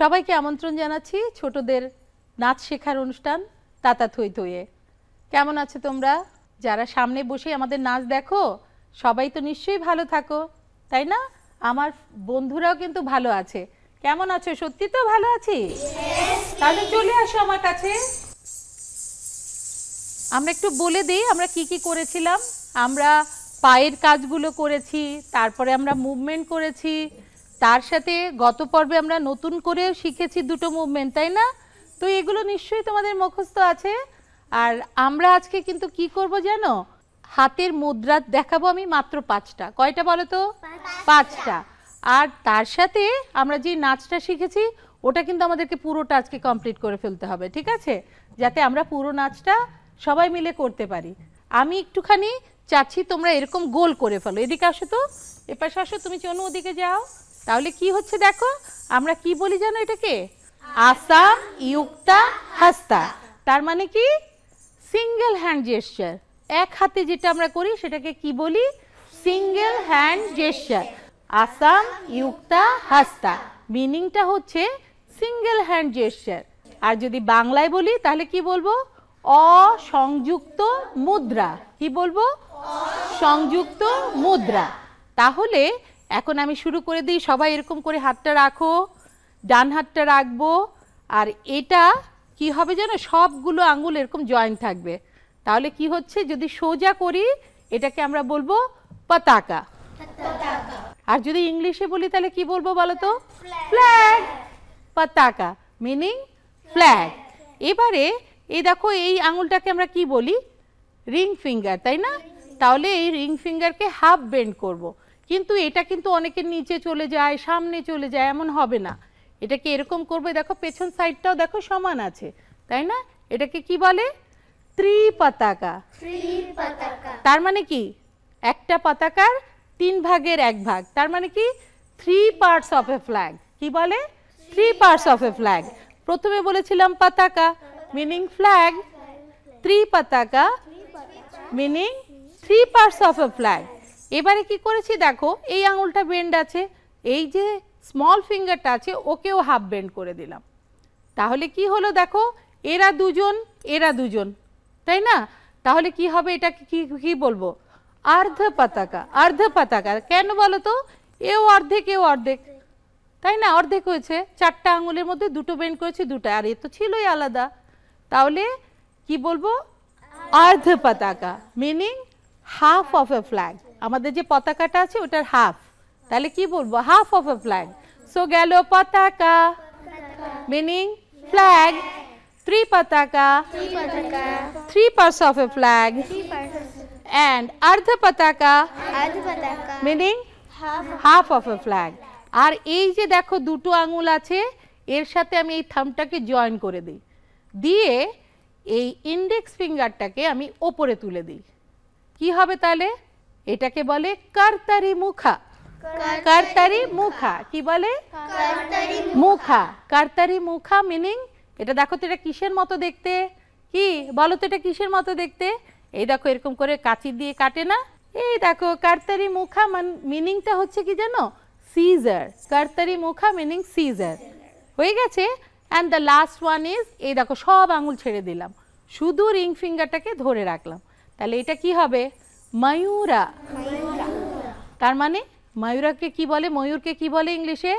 সবাইকে আমন্ত্রণ জানাচ্ছি ছোটদের নাচ শেখার অনুষ্ঠান তাতা থই থইয়ে। কেমন আছো তোমরা? যারা সামনে বসে আমাদের নাচ দেখো সবাই তো নিশ্চয়ই ভালো থাকো, তাই না? আমার বন্ধুরাও কিন্তু ভালো আছে। কেমন আছো? সত্যি তো ভালো আছি? তাহলে চলে আসো আমার কাছে। আমরা একটু বলে দিই আমরা কি কি করেছিলাম। আমরা পায়ের কাজগুলো করেছি, তারপরে আমরা মুভমেন্ট করেছি, তার সাথে গত পর্বে আমরা নতুন করে শিখেছি দুটো মুভমেন্ট, তাই না? তো এগুলো নিশ্চয়ই তোমাদের মুখস্থ আছে। আর আমরা আজকে কিন্তু কি করব জানো? হাতের মুদ্রা দেখাবো আমি মাত্র 5টা। কয়টা বলো তো? 5টা। আর তার সাথে আমরা যে নাচটা শিখেছি ওটা কিন্তু আমাদেরকে পুরোটা আজকে কমপ্লিট করে ফেলতে হবে, ঠিক আছে? যাতে আমরা পুরো নাচটা সবাই মিলে করতে পারি। আমি একটুখানি চাচ্ছি তোমরা এরকম গোল করে ফেলো। এদিকে আসো তো, এপাশে আসো, তুমি চনো ওদিকে যাও। তাহলে কি হচ্ছে দেখো, আমরা কি বলি জানো এটাকে? আসাম ইউক্তা হাস্তা। তার মানে কি? Single hand gesture. এক হাতে যেটা আমরা করি সেটাকে কি বলি? Single hand gesture. আসাম ইউক্তা হাস্তা মিনিংটা হচ্ছে সিঙ্গেল হ্যান্ড জেস্চার। আর যদি বাংলায় বলি তাহলে কি বলবো? অসংযুক্ত মুদ্রা। কি বলবো? সংযুক্ত মুদ্রা। তাহলে এখন আমি শুরু করে দিই। সবাই এরকম করে হাতটা রাখো, ডান হাতটা রাখবো। আর এটা কি হবে জানো? সবগুলো আঙ্গুল এরকম জয়েন্ট থাকবে। তাহলে কি হচ্ছে, যদি সোজা করি এটাকে আমরা বলবো পতাকা। আর যদি ইংলিশে বলি তাহলে কি বলবো বলো তো? ফ্ল্যাগ। পতাকা মিনিং ফ্ল্যাগ। এবারে এই দেখো এই আঙুলটাকে আমরা কি বলি? রিং ফিঙ্গার, তাই না? তাহলে এই রিং ফিঙ্গারকে হাফ বেন্ড করব। কিন্তু এটা কিন্তু অনেকের নিচে চলে যায়, সামনে চলে যায়, এমন হবে না। এটাকে এরকম করবে, দেখো পেছন সাইডটাও দেখো সমান আছে, তাই না? এটাকে কি বলে? ত্রিপতাকা। তার মানে কি? একটা পতাকার 3 ভাগের 1 ভাগ। তার মানে কি? 3 পার্টস অফ এ ফ্ল্যাগ। কি বলে? 3 পার্টস অফ এ ফ্ল্যাগ। প্রথমে বলেছিলাম পতাকা মিনিং ফ্ল্যাগ, ত্রিপতাকা meaning 3 parts of a flag. এবারে কি করেছি দেখো, এই আঙুলটা বেন্ড আছে, এই যে স্মল ফিঙ্গারটা আছে ওকেও হাফ বেন্ড করে দিলাম। তাহলে কি হলো দেখো, এরা দুজন এরা দুজন, তাই না? তাহলে কি হবে? এটা কি বলবো? অর্ধ পতাকা। অর্ধ পতাকা কেন বলো তো? এও অর্ধেক এও অর্ধেক, তাই না? অর্ধেক হয়েছে। 4টা আঙুলের মধ্যে দুটো বেন্ড করেছি, দুটো। আর এ তো ছিলই আলাদা। তাহলে কি বলবো? অর্ধ পতাকা meaning half of a flag. আমাদের যে পতাকাটা আছে ওটার হাফ। তাহলে কি বলবো? Half of a flag. So গেল পতাকা meaning flag, ত্রিপতাকা 3 parts of a flag, and ardha pataka meaning half of a flag. আর এই যে দেখো দুটো আঙুল আছে, এর সাথে আমি এই থাম্বটাকে জয়েন করে দিই, দিয়ে এই ইন্ডেক্স ফিঙ্গারটাকে আমি ওপরে তুলে দিই। কি হবে তাহলে? এটাকে বলে কর্তারি মুখা। কর্তারি মুখা। কি বলে? মুখা। কর্তারি মুখা মিনিং, এটা দেখো তো এটা কিসের মতো দেখতে? কি বলো তো এটা কিসের মতো দেখতে? এই দেখো এরকম করে কাঁচি দিয়ে কাটে না? এই দেখো কর্তারি মুখা মিনিংটা হচ্ছে কি জানো? সিজার। কর্তারি মুখা মিনিং সিজার। হয়ে গেছে। And the last one is, এই দেখো সব আঙুল ছেড়ে দিলাম, শুধু রিং ফিঙ্গারটাকে ধরে রাখলাম। তাহলে এটা কি হবে? ময়ূরা। তার মানে ময়ূরাকে কি বলে? ময়ূরকে কি বলে ইংলিশে?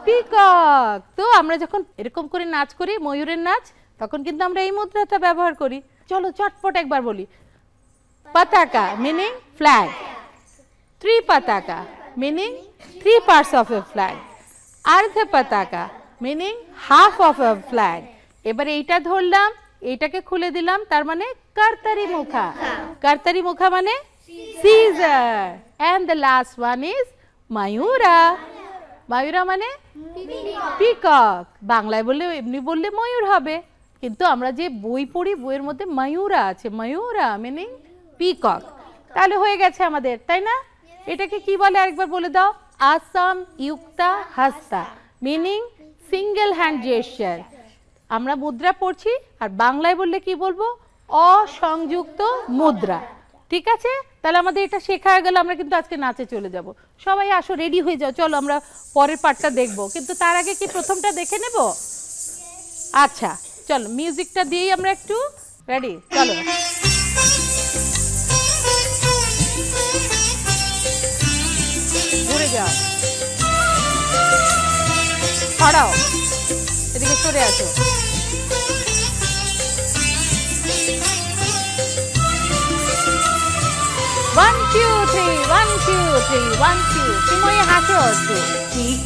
পিকক। তো আমরা যখন এরকম করে নাচ করি, ময়ূরের নাচ, তখন কিন্তু আমরা এই মুদ্রাটা ব্যবহার করি। চলো চটপট একবার বলি। পতাকা মিনিং ফ্ল্যাগ, ত্রিপতাকা meaning 3 parts of a flag, অর্ধ পতাকা meaning half of a flag. এবারে এইটা ধরলাম, এইটাকে খুলে দিলাম, তার মানে কর্তারি মুখা। কর্তারি মুখা মানে scissor. and the last one is ময়ূরা। ময়ূরা মানে পিকক। বাংলায় বললে এমনি বললে ময়ূর হবে, কিন্তু আমরা যে বই পড়ি বইয়ের মধ্যে ময়ূরা আছে। ময়ূরা মিনিং পিকক। তাহলে হয়ে গেছে আমাদের, তাই না? এটাকে কি বলে আরেকবার বলে দাও? আসাম ইউক্তা হাস্তা মিনিং সিঙ্গেল হ্যান্ড জেস্চার। আমরা মুদ্রা পড়ছি, আর বাংলায় বললে কি বলবো? অসংযুক্ত মুদ্রা। ঠিক আছে? তাহলে আমাদের এটা শেখা হয়ে গেল, আমরা কিন্তু আজকে নাচে চলে যাব। সবাই আসো, রেডি হয়ে যাও, চলো আমরা পরের পার্টটা দেখব, কিন্তু তার আগে কি প্রথমটা দেখে নেব? আচ্ছা চলো, মিউজিকটা দিয়েই আমরা একটু রেডি, চলো। ঘুরে যাও, ছড়াও, এদিকে সরে আসো। 1 2 3 1 2 3 1 2 তুমি হাসো একটু।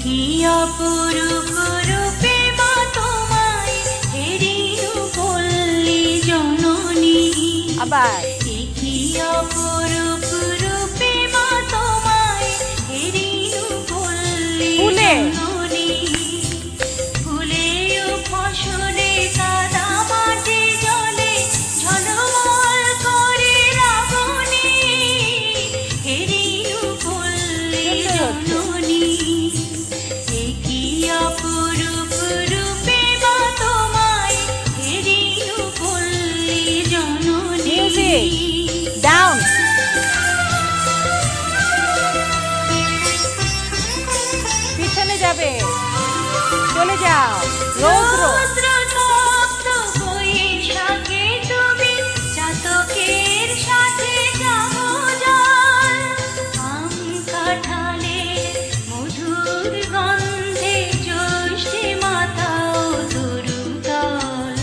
কি অপরূপ রূপে মা তোমায় হেরিনু বললি জননী। আবার কি অপরূপ রূপে মা তোমায় হেরিনু বললি জননী। ফুলে ও ফসলে কাদা মাটি জলে ঝলমল করে রাবণী হেরিনু বললি জননী। কি অপরূপ রূপে মা তোমায় হেরিনু বললি জননী। ডাউন, পিছনে যাবে, চলে যাও, রোজ রোজ। রৌদ্রতপ্ত বৈশাখে তুমি চাতকের সাথে যাও জল। আম কাঁঠালের মধুর গন্ধে জ্যৈষ্ঠী মাতাও তরুদল।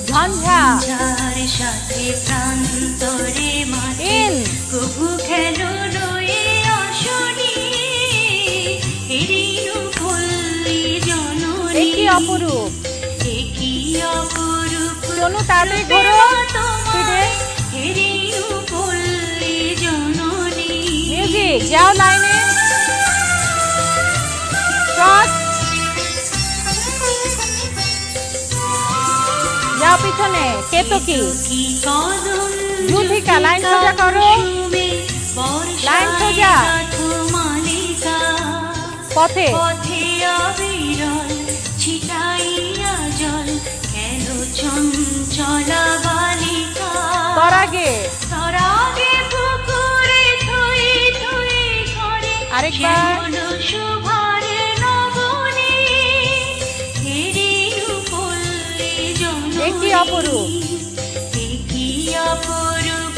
ঝঞ্ঝা, যার সাথে প্রান্তরে মাঠে ইন, কবু খেলো লয়ে অশনি হেরিনু বললি জননী। কি অপরূপ। কি অপরূপ চলো তাড়াতাড়ি ঘোরো, ফিরে হেরিনু বললি জননী। মিউজিক, যাও লাইনে, ক্রস, যাও পিছনে, কেতকী, যুথিকা, লাইন সোজা করো, লাইন সোজা, পথে, পথে অবিরল ছিটাইয়া জল কেন চঞ্চলা বালিকা। তরাগে, তরাগে পুকুরে থই থই করে আরেকবার, শ্যামল শোভারে নবনী হেরিনু বললি জননী। কি অপরূপ। কি অপরূপ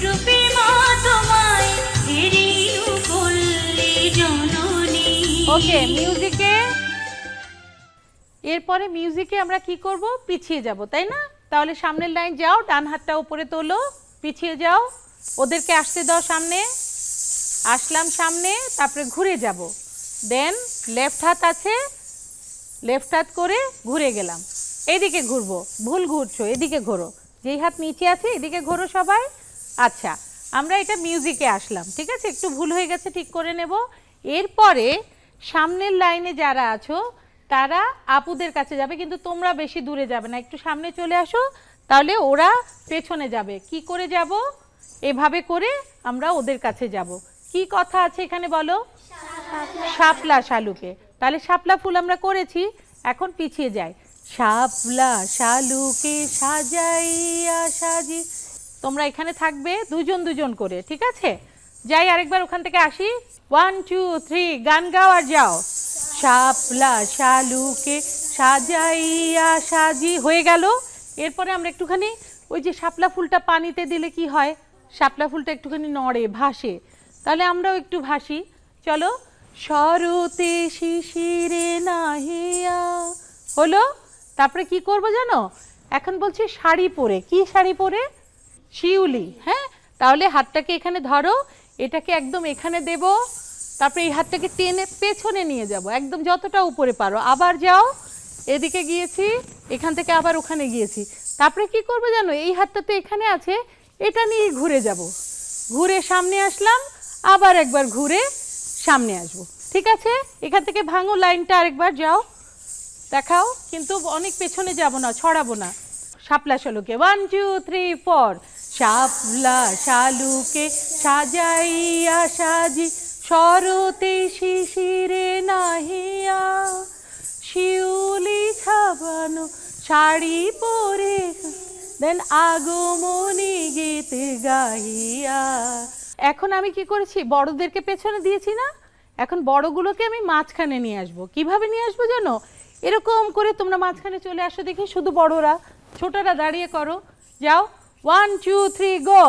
রূপে মা তোমায় হেরিনু বললি জননী। ওকে, মিউজিকে, এরপরে মিউজিকে আমরা কি করব? পিছিয়ে যাব, তাই না? তাহলে সামনের লাইন যাও, ডান হাতটা উপরে তোলো, পিছিয়ে যাও, ওদেরকে আসতে দাও সামনে, আসলাম সামনে, তারপরে ঘুরে যাব, দেন লেফট হাত আছে, লেফট হাত করে ঘুরে গেলাম, এইদিকে ঘুরবো, ভুল ঘুরছো, এদিকে ঘোরো, যেই হাত নিচে আছে এদিকে ঘোরো সবাই। আচ্ছা, আমরা এটা মিউজিকে আসলাম, ঠিক আছে, একটু ভুল হয়ে গেছে, ঠিক করে নেব। এরপরে সামনের লাইনে যারা আছো তারা আপুদের কাছে যাবে, কিন্তু তোমরা বেশি দূরে যাবে না, একটু সামনে চলে আসো, তাহলে ওরা পেছনে যাবে। কি করে যাব? এভাবে করে আমরা ওদের কাছে যাব। কি কথা আছে এখানে বলো? শাপলা শালুকে। তাহলে শাপলা ফুল আমরা করেছি, এখন পিছিয়ে যাই। শাপলা শালুকে সাজাইয়া সাজি, তোমরা এখানে থাকবে দুজন দুজন করে, ঠিক আছে? যাই আরেকবার ওখান থেকে আসি, 1 2 3 গান গাও আর যাও। শাপলা শালুকে সাজাইয়া সাজি, হয়ে গেল। এরপরে আমরা একটুখানি ওই যে শাপলা ফুলটা পানিতে দিলে কি হয়, শাপলা ফুলটা একটুখানি নড়ে, ভাসে, তাহলে আমরাও একটু ভাসি, চলো। শরতে শিশিরে নাহিয়া, হলো। তারপরে কি করব জানো? এখন বলছি শাড়ি পরে, কি শাড়ি পরে? শিউলি, হ্যাঁ। তাহলে হাতটাকে এখানে ধরো, এটাকে একদম এখানে দেব, তারপরে এই হাতটাকে টেনে পেছনে নিয়ে যাব, একদম যতটা উপরে পারো, আবার যাও, এদিকে গিয়েছি, এখান থেকে আবার ওখানে গিয়েছি। তারপরে কি করবো জানো? এই হাতটা তো এখানে আছে, এটা নিয়ে ঘুরে যাব, ঘুরে সামনে আসলাম, আবার একবার ঘুরে সামনে আসবো, ঠিক আছে? এখান থেকে ভাঙো লাইনটা, আরেকবার যাও, দেখাও, কিন্তু অনেক পেছনে যাব না, ছড়াবো না। শাপলা শালুকে 1 2 3 4, শাপলা শালুকে সাজাইয়া সাজি, শরতে শিশিরে নাহিয়া, শিউলি ছাবানো শাড়ি পরে, দেন আগমনী গীত গাহিয়া, এখন আমি কি করেছি, বড়দেরকে পেছনে দিয়েছি না, এখন বড়গুলোকে আমি মাঝখানে নিয়ে আসবো। কিভাবে নিয়ে আসবো জানো, এরকম করে তোমরা মাঝখানে চলে আসো দেখি, শুধু বড়রা, ছোটরা দাঁড়িয়ে করো। যাও 1 2 3 গো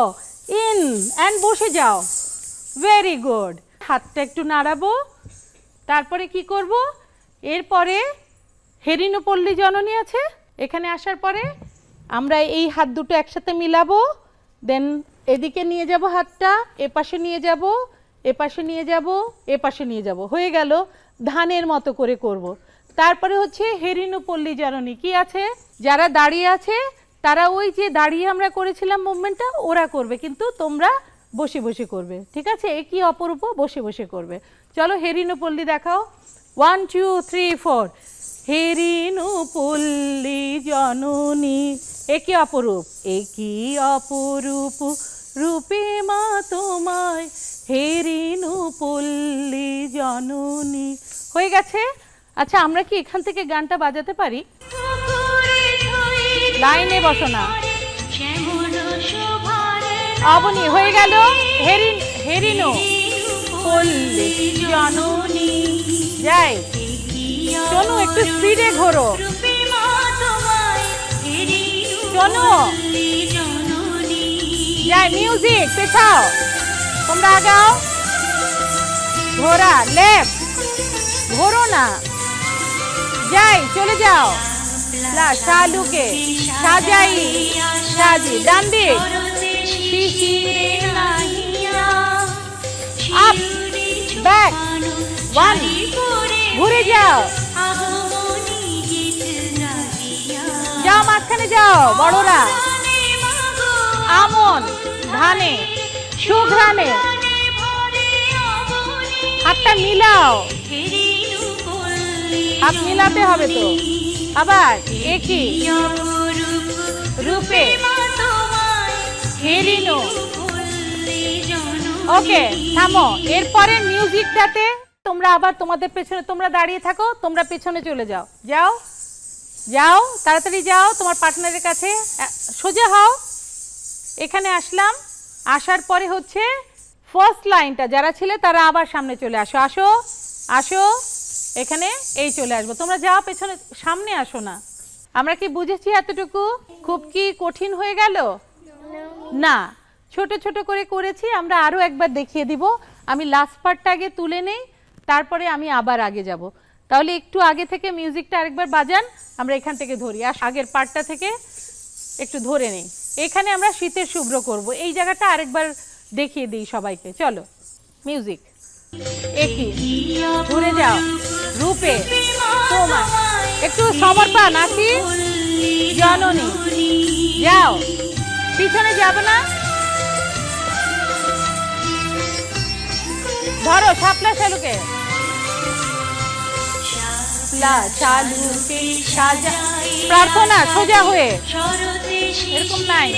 ইন অ্যান্ড বসে যাও। Very good. হাতটা একটু নাড়াবো, তারপরে কি করব, এরপরে হেরিনোপল্লী জননী আছে, এখানে আসার পরে আমরা এই হাত দুটো একসাথে মিলাবো, দেন এদিকে নিয়ে যাব হাতটা, এপাশে নিয়ে যাব, এপাশে নিয়ে যাব, এপাশে নিয়ে যাব, হয়ে গেল। ধানের মতো করে করব। তারপরে হচ্ছে হেরিনোপল্লী জননী। কি আছে, যারা দাঁড়িয়ে আছে তারা ওই যে দাঁড়িয়ে আমরা করেছিলাম মুভমেন্টটা ওরা করবে, কিন্তু তোমরা বসে বসে করবে, ঠিক আছে? এ কি অপরূপ, বসে বসে করবে। চলো হেরিনোপল্লী দেখাও, 1 2 3 4। হেরিনোপল্লী জননী, এ কি অপরূপ, এ কি অপরূপ রূপে মা তোমায় হেরিনোপল্লী জননী। হয়ে গেছে। আচ্ছা আমরা কি এখান থেকে গানটা বাজাতে পারি? লাইনে বসো না। অবনী হয়ে গেল। হেরিনোপল্লী জননী। যাই শোনো, একটু স্পিডে ঘোরো। শোনো, যাই মিউজিক পেছাও, তোমরা আগাও। ঘোরা লেফট, ঘোরো না, যাই চলে যাও। শালুকে সাজাই সাজি, ডান দিক আপ ব্যাক 1, ঘুরে যাও, যাও মাঝখানে যাও। বড়রা আমন ধানে সুঘ্রাণে, হাতটা মিলাও, হাত মিলাতে হবে তো। আবার একই রূপে হেরিনো। ওকে থামো। এরপরে মিউজিকটাতে তোমরা আবার তোমাদের পেছনে, তোমরা দাঁড়িয়ে থাকো, তোমরা পেছনে চলে যাও। যাও যাও তাড়াতাড়ি যাও তোমার পার্টনারের কাছে, সোজা হও। এখানে আসলাম, আসার পরে হচ্ছে ফার্স্ট লাইনটা যারা ছিলে তারা আবার সামনে চলে আসো। আসো আসো, এখানে এই চলে আসবো। তোমরা যাও পেছনে, সামনে আসো না। আমরা কি বুঝেছি এতটুকু? খুব কি কঠিন হয়ে গেল? না, ছোট ছোট করে করেছি। আমরা আরো একবার দেখিয়ে দিব। আমি লাস্ট পার্টটা আগে তুলে নেই, তারপরে আমি আবার আগে যাব। তাহলে একটু আগে থেকে মিউজিকটা আরেকবার বাজান, আমরা এখান থেকে ধরি। আর আগের পার্টটা থেকে একটু ধরে নেই। এখানে আমরা শীতের শুভ্র করব, এই জায়গাটা আরেকবার দেখিয়ে দিই সবাইকে। চলো মিউজিক। একই ঘুরে যাও রূপে তোমার, একটু সমর্পণ আছি জননী। যাও, পিছনে যাবে না, ধরো শাপলা শালুকে, শালুকে সাজা। প্রার্থনা সোজা হয়ে, এরকম নাই।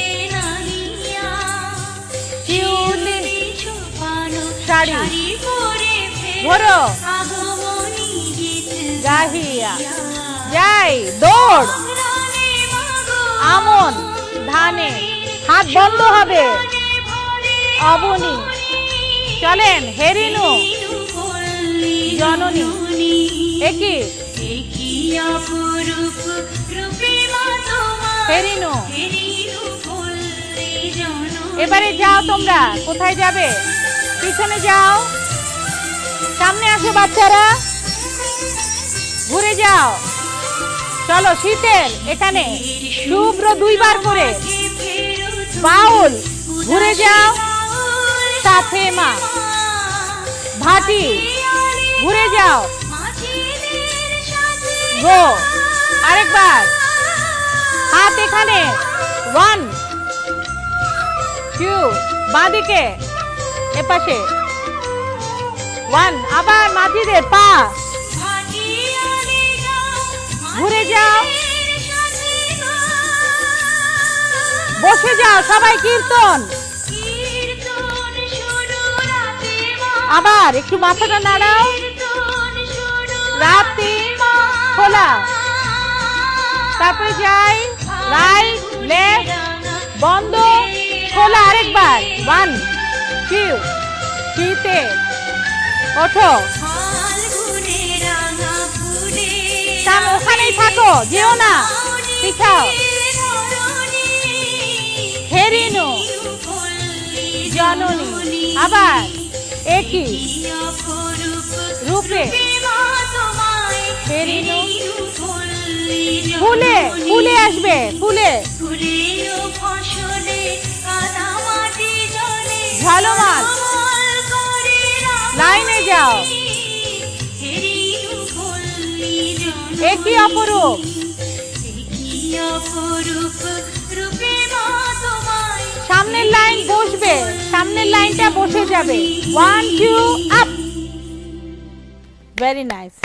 শাড়ি ধরো গাহিয়া, যাই দৌড় আমন ধানে, হাত বন্ধ হবে। অবনী চলেন হেরিনো জননী। একই হেরিনো। এবারে যাও, তোমরা কোথায় যাবে? পিছনে যাও, সামনে আসো বাচ্চারা, ঘুরে যাও। চলো শীতের এখানে শুভ্র 2 বার করে, বাউল ঘুরে যাও, সাথে মা ভাটি ঘুরে যাও, গো আরেকবার, হাত এখানে 1 2, বাঁদিকে এপাশে 1, আবার মাঝিদের পা ঘুরে যাও, বসে যাও সবাই, কীর্তন। আবার একটু মাথাটা নাড়াও, রাতে খোলা, তারপরে যাই রাইট লেফট বন্ধ খোলা, আরেকবার 1 চিউ শীতে ওঠো ফাল্গুনে রাঙা ফুলে থাম ওখানেই থাকো যেও না শিখাও হেরিনু জননী আবার একই রূপে হেরিনু ফুলে ফুলে আসবে ফুলে ঝলমল লাইনে যাও একই অপরূপ সামনের লাইন বসবে সামনের লাইনটা বসে যাবে 1 2 আপ ভেরি নাইস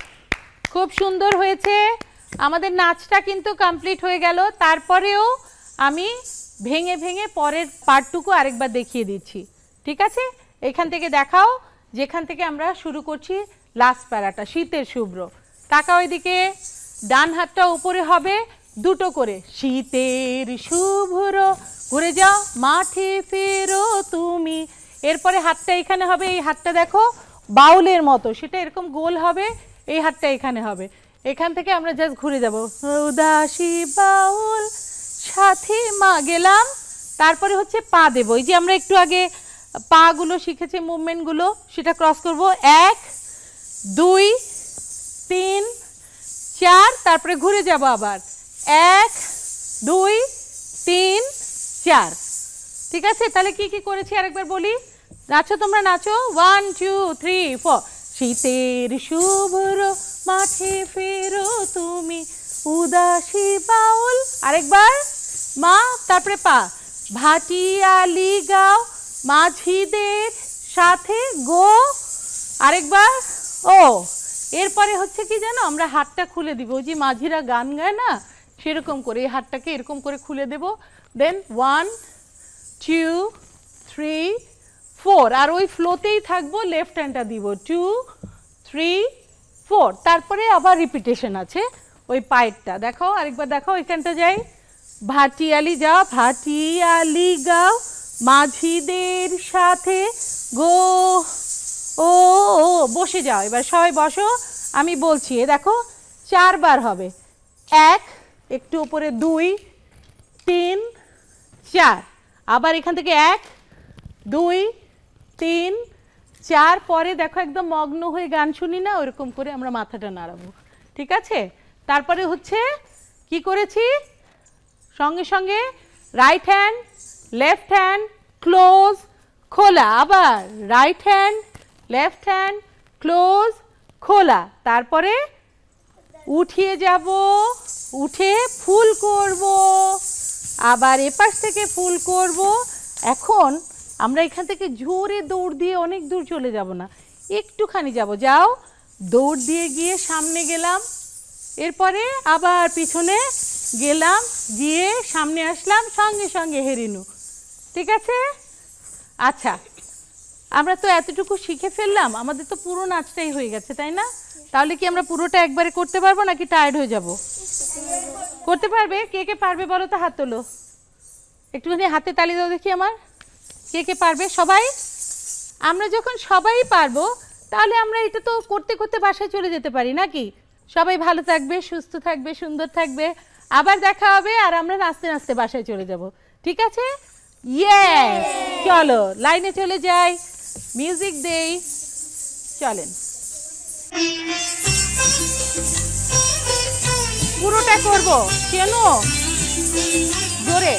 খুব সুন্দর হয়েছে আমাদের নাচটা কিন্তু কমপ্লিট হয়ে গেল তারপরেও আমি ভেঙে ভেঙে পরের পার্টটুকু আরেকবার দেখিয়ে দিচ্ছি ঠিক আছে এখান থেকে দেখাও যেখান থেকে আমরা শুরু করছি লাস্ট প্যারাটা শীতের শুভ্র তাকাও এদিকে ডান হাতটা উপরে হবে দুটো করে শীতের শুভ্র ঘুরে যাও মাঠে ফেরো তুমি এরপরে হাতটা এখানে হবে এই হাতটা দেখো বাউলের মতো সেটা এরকম গোল হবে এই হাতটা এখানে হবে এখান থেকে আমরা জাস্ট ঘুরে যাব উদাসী বাউল সাথে মা গেলাম তারপরে হচ্ছে পা দেব এই যে আমরা একটু আগে পা গুলো শিখেছি মুভমেন্ট গুলো সেটা ক্রস করব 1 2 3 4 তারপরে ঘুরে যাব আবার 1 2 3 4 ঠিক আছে তাহলে কি কি করেছি আরেকবার বলি নাচো তোমরা নাচো 1 2 3 4 শীতের শুভ্র মাঠে ফেরো তুমি উদাসী বাউল আরেকবার মা তারপরে পা ভাটিয়ালি গাও মাঝিদের সাথে গো আরেকবার ও এরপরে হচ্ছে কি জানো আমরা হাতটা খুলে দিব ওই যে মাঝিরা গান গায় না সেরকম করে এই হাতটাকে এরকম করে খুলে দেব দেন 1 2 3 4 আর ওই ফ্লোতেই থাকবো লেফট হ্যান্ডটা দিব 2 3 4 তারপরে আবার রিপিটেশন আছে ওই পায়েরটা দেখো আরেকবার দেখো এখানটা যাই ভাটিয়ালি যাও ভাটিয়ালি গাও মাঝিদের সাথে গো ও বসে যাও এবার সবাই বসো আমি বলছি দেখো 4 বার হবে 1 একটু উপরে 2 3 4 আবার এখান থেকে 1 2 3 4 পরে দেখো একদম মগ্ন হয়ে গান শুনি না ওরকম করে আমরা মাথাটা নাড়াবো ঠিক আছে তারপরে হচ্ছে কি করেছি সঙ্গে সঙ্গে right hand left hand close খোলা আবার right hand left hand close খোলা তারপরে উঠিয়ে যাব উঠে ফুল করব আবার এপাশ থেকে ফুল করব এখন আমরা এখান থেকে জোরে দৌড় দিয়ে অনেক দূর চলে যাব না একটুখানি যাব যাও দৌড় দিয়ে গিয়ে সামনে গেলাম এরপরে আবার পিছনে গেলাম গিয়ে সামনে আসলাম সঙ্গে সঙ্গে হেরিনু ঠিক আছে আচ্ছা আমরা তো এতটুকু শিখে ফেললাম আমাদের তো পুরো নাচটাই হয়ে গেছে তাই না তাহলে কি আমরা পুরোটা একবারে করতে পারবো নাকি টায়ার্ড হয়ে যাব করতে পারবে কে কে পারবে বলো তো হাত তোলো একটুখানি হাতে তালি দাও দেখি আমার কে কে পারবে সবাই আমরা যখন সবাই পারবো তাহলে আমরা এটা তো করতে করতে বাসায় চলে যেতে পারি নাকি সবাই ভালো থাকবে সুস্থ থাকবে সুন্দর থাকবে আবার দেখা হবে আর আমরা নাচতে নাচতে বাসায় চলে যাব ঠিক আছে ইয়েস চলো লাইনে চলে যাই মিউজিক দেই চলেন পুরোটা করব কেন জোরে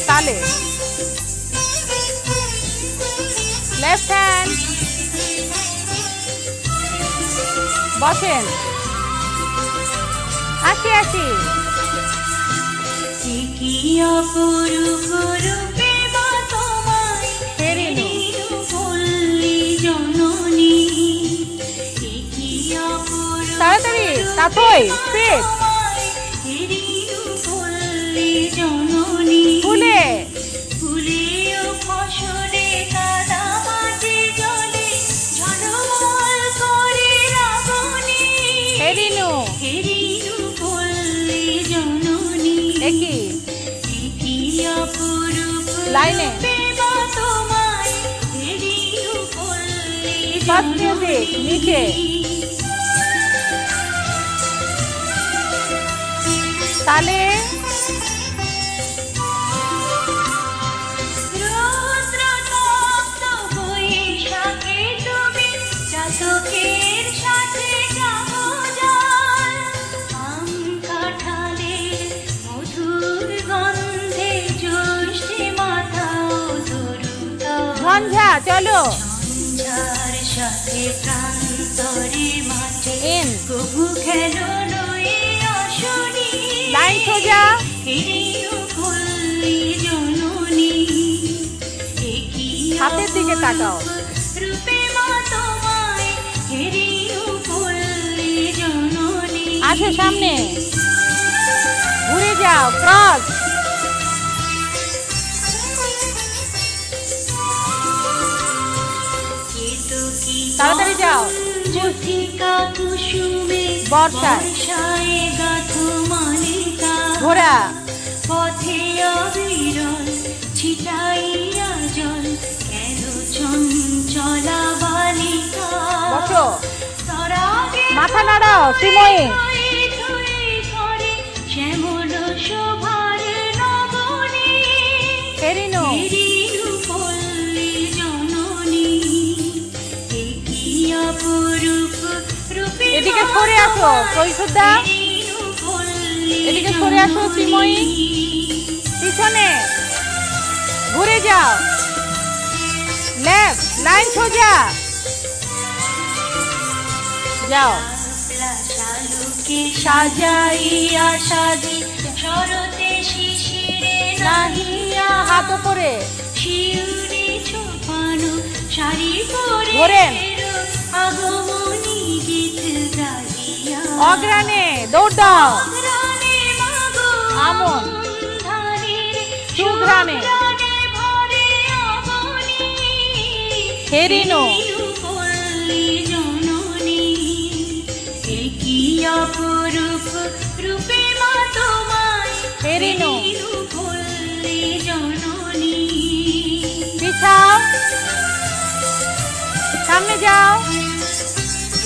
তালে লেফট হ্যান্ড বসেন আসি আসি কি অপরূপ রূপে মা তোমায় হেরিনু পল্লী জননী কি অপরূপ তাড়াতাড়ি তাতই স্পিড হেরিনু পল্লী জননী ফুলে ফুলে ও ফসলে কাদা মাটি জলে ঝলমল করে রাবণী হেরিনু হেরিনু পল্লী জননী একই কি অপরূপ লাইনে রূপে মা ফার্স্ট মিউজিক নিচে। তাহলে রৌদ্রতপ্ত বৈশাখে তুমি চাতকের সাথে যাবো জল। আম কাঁঠালের মধুর গন্ধে জ্যৈষ্ঠী মাথাও তরুতল। ঝঞ্ঝা চলো। ঝঞ্ঝার সাথে প্রান্তরে মাঠে এন কবু খেলো নয়ে অশনি। লাইন সোজা। হাতের দিকে তাকাও। আসো সামনে, ঘুরে যাও, ক্রস। তাড়াতাড়ি যাও। বর্ষায় ঘোড়া। পথে অবিরল ছিটাইয়া জল কেন চঞ্চলা বালিকা। বসো, মাথা নাড়াও। শ্রীময়ী শ্যামল শোভার নবনী হেরিনো পল্লী জননী কি অপরূপ রূপে। এদিকে সরে আসো কৈশোরদা, এদিকে সরে আসো। শ্রীময়ী পিছনে ঘুরে যাও, লেফট, লাইন সোজা যাও। সাজাইয়া সাজি শরতে শিশিরে নাহিয়া হাত করে শিউরে ছোপানো শাড়ি পরে ঘোরেন। আগমনী গীত গাইয়া অগ্রাণে দৌড় দাও। অগ্রাণে মাগো আমন ধারে সুঘ্রাণে ভরে অবনী হেরিনো পল্লী জননী কি অপরূপ রূপে মা তোমায় হেরিনো পল্লী জননী। পিছাও, সামনে যাও,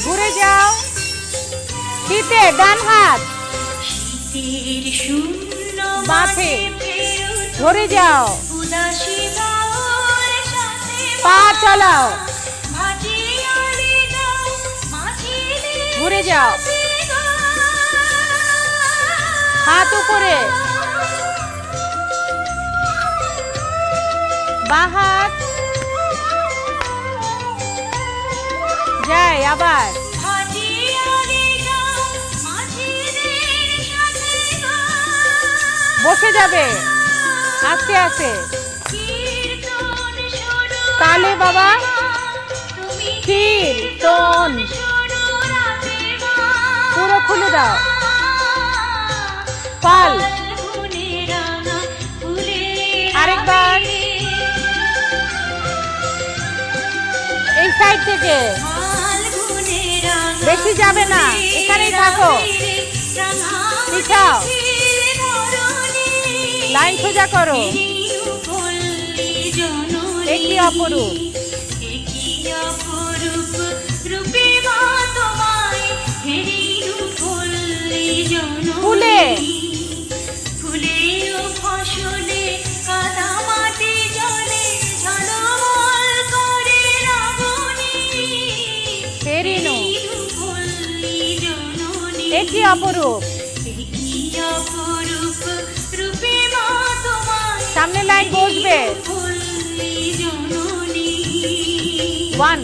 ঘুরে যাও। শীতে ডান হাত শীতের শূন্য মাঠে ফেরত ধরে যাও। উদাসী বাউল সাথে পা চালাও, ভাটিয়া হৃদয় মাঝিদের ঘুরে যাও। হাত উপরে, বাঁ হাত যায় আবার। ভাটিয়া হৃদয় মাঝিদের সাথে বসে যাবে আস্তে আস্তে। কীর্তন শুরু তালে বাবা, তুমি কীর্তন শুরু রাতে পুরো খুলে দাও। পাল ফাল্গুনে রাঙা ফুলের আরেকবার। এই সাইড থেকে ফাল্গুনে রাঙা বেশি যাবে না, এখানেই থাকো। রাঙা পিছাও, ধরণী লাইন সোজা করো। পল্লী জননী একটি অপরূপ কি অপরূপ রূপে মা তোমায় হেরিনু পল্লী জননী। ফুলে ফুলে ও ফসলে কাদা মাটি জলে ঝলমল করে রাবণী হেরিনো পল্লী জননী। একটি অপরূপ। কি অপরূপ রূপে মা তোমায় সামনে লাইন বসবে। পল্লী জননী। 1